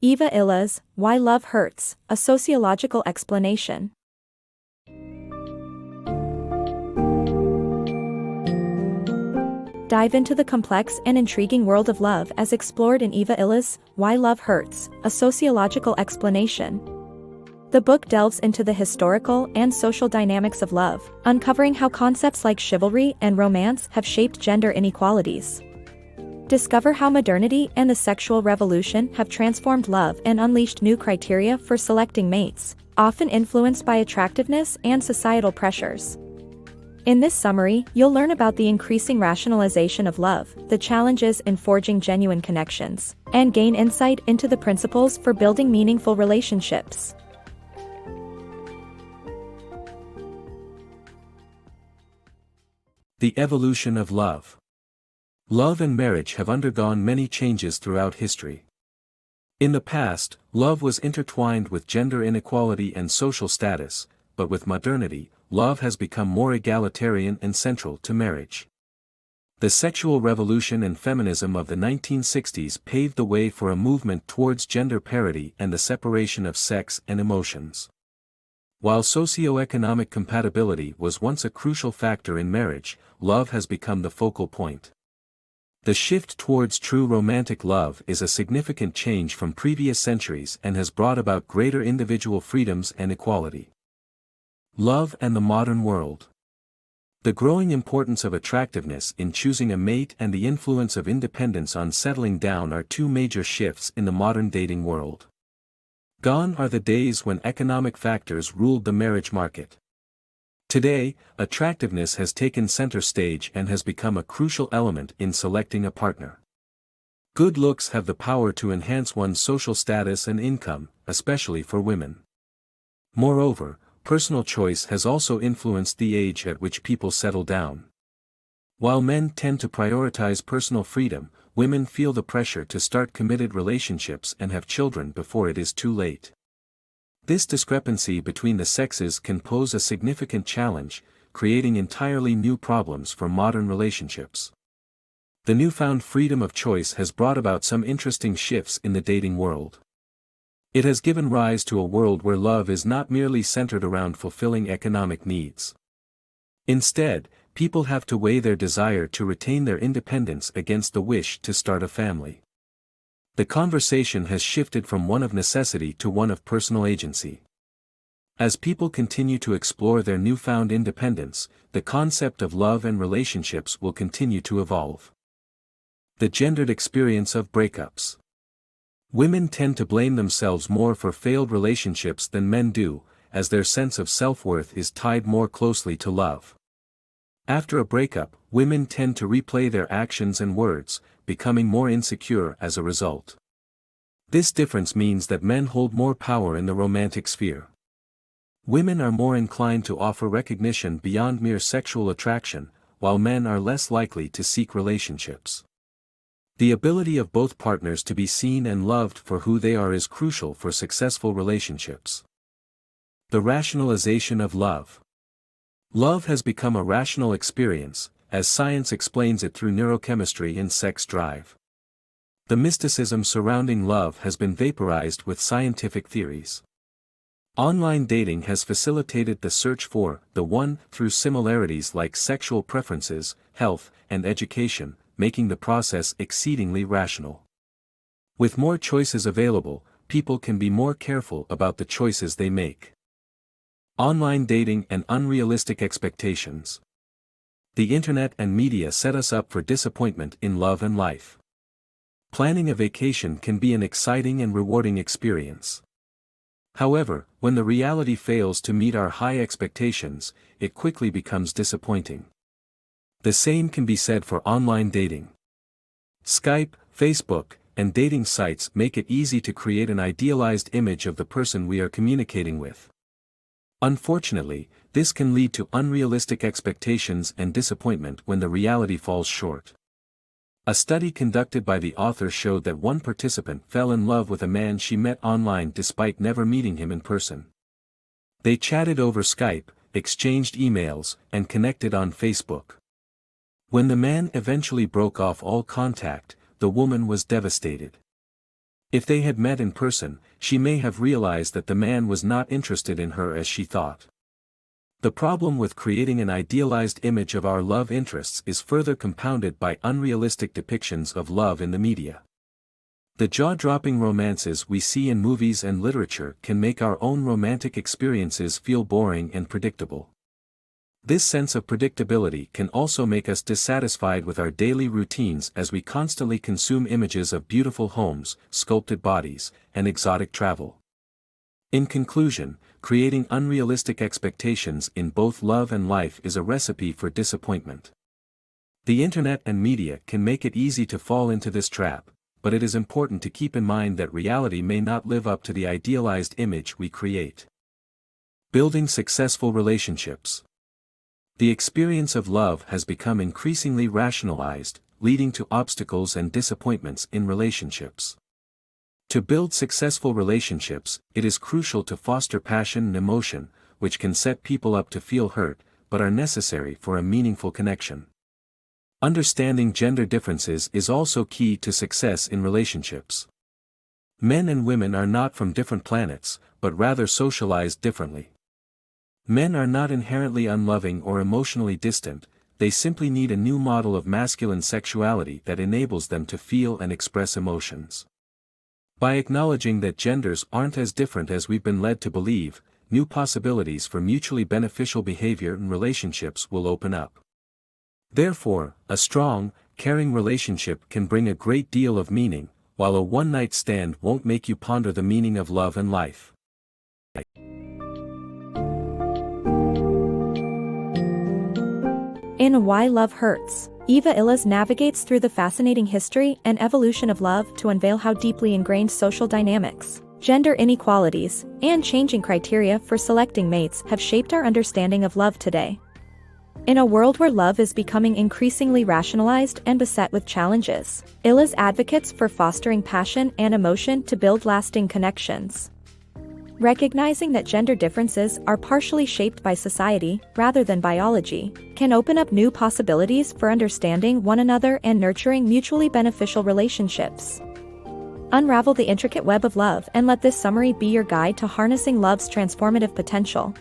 Eva Illouz, Why Love Hurts, a Sociological Explanation. Dive into the complex and intriguing world of love as explored in Eva Illouz, Why Love Hurts, a Sociological Explanation. The book delves into the historical and social dynamics of love, uncovering how concepts like chivalry and romance have shaped gender inequalities. Discover how modernity and the sexual revolution have transformed love and unleashed new criteria for selecting mates, often influenced by attractiveness and societal pressures. In this summary, you'll learn about the increasing rationalization of love, the challenges in forging genuine connections, and gain insight into the principles for building meaningful relationships. The evolution of love. Love and marriage have undergone many changes throughout history. In the past, love was intertwined with gender inequality and social status, but with modernity, love has become more egalitarian and central to marriage. The sexual revolution and feminism of the 1960s paved the way for a movement towards gender parity and the separation of sex and emotions. While socioeconomic compatibility was once a crucial factor in marriage, love has become the focal point. The shift towards true romantic love is a significant change from previous centuries and has brought about greater individual freedoms and equality. Love and the modern world. The growing importance of attractiveness in choosing a mate and the influence of independence on settling down are two major shifts in the modern dating world. Gone are the days when economic factors ruled the marriage market. Today, attractiveness has taken center stage and has become a crucial element in selecting a partner. Good looks have the power to enhance one's social status and income, especially for women. Moreover, personal choice has also influenced the age at which people settle down. While men tend to prioritize personal freedom, women feel the pressure to start committed relationships and have children before it is too late. This discrepancy between the sexes can pose a significant challenge, creating entirely new problems for modern relationships. The newfound freedom of choice has brought about some interesting shifts in the dating world. It has given rise to a world where love is not merely centered around fulfilling economic needs. Instead, people have to weigh their desire to retain their independence against the wish to start a family. The conversation has shifted from one of necessity to one of personal agency. As people continue to explore their newfound independence, the concept of love and relationships will continue to evolve. The gendered experience of breakups. Women tend to blame themselves more for failed relationships than men do, as their sense of self-worth is tied more closely to love. After a breakup, women tend to replay their actions and words, becoming more insecure as a result. This difference means that men hold more power in the romantic sphere. Women are more inclined to offer recognition beyond mere sexual attraction, while men are less likely to seek relationships. The ability of both partners to be seen and loved for who they are is crucial for successful relationships. The rationalization of love. Love has become a rational experience, as science explains it through neurochemistry and sex drive. The mysticism surrounding love has been vaporized with scientific theories. Online dating has facilitated the search for the one through similarities like sexual preferences, health, and education, making the process exceedingly rational. With more choices available, people can be more careful about the choices they make. Online dating and unrealistic expectations. The internet and media set us up for disappointment in love and life. Planning a vacation can be an exciting and rewarding experience. However, when the reality fails to meet our high expectations, it quickly becomes disappointing. The same can be said for online dating. Skype, Facebook, and dating sites make it easy to create an idealized image of the person we are communicating with. Unfortunately, this can lead to unrealistic expectations and disappointment when the reality falls short. A study conducted by the author showed that one participant fell in love with a man she met online despite never meeting him in person. They chatted over Skype, exchanged emails, and connected on Facebook. When the man eventually broke off all contact, the woman was devastated. If they had met in person, she may have realized that the man was not interested in her as she thought. The problem with creating an idealized image of our love interests is further compounded by unrealistic depictions of love in the media. The jaw-dropping romances we see in movies and literature can make our own romantic experiences feel boring and predictable. This sense of predictability can also make us dissatisfied with our daily routines as we constantly consume images of beautiful homes, sculpted bodies, and exotic travel. In conclusion, creating unrealistic expectations in both love and life is a recipe for disappointment. The internet and media can make it easy to fall into this trap, but it is important to keep in mind that reality may not live up to the idealized image we create. Building successful relationships. The experience of love has become increasingly rationalized, leading to obstacles and disappointments in relationships. To build successful relationships, it is crucial to foster passion and emotion, which can set people up to feel hurt, but are necessary for a meaningful connection. Understanding gender differences is also key to success in relationships. Men and women are not from different planets, but rather socialized differently. Men are not inherently unloving or emotionally distant, they simply need a new model of masculine sexuality that enables them to feel and express emotions. By acknowledging that genders aren't as different as we've been led to believe, new possibilities for mutually beneficial behavior in relationships will open up. Therefore, a strong, caring relationship can bring a great deal of meaning, while a one-night stand won't make you ponder the meaning of love and life. In Why Love Hurts, Eva Illouz navigates through the fascinating history and evolution of love to unveil how deeply ingrained social dynamics, gender inequalities, and changing criteria for selecting mates have shaped our understanding of love today. In a world where love is becoming increasingly rationalized and beset with challenges, Illouz advocates for fostering passion and emotion to build lasting connections. Recognizing that gender differences are partially shaped by society, rather than biology, can open up new possibilities for understanding one another and nurturing mutually beneficial relationships. Unravel the intricate web of love and let this summary be your guide to harnessing love's transformative potential.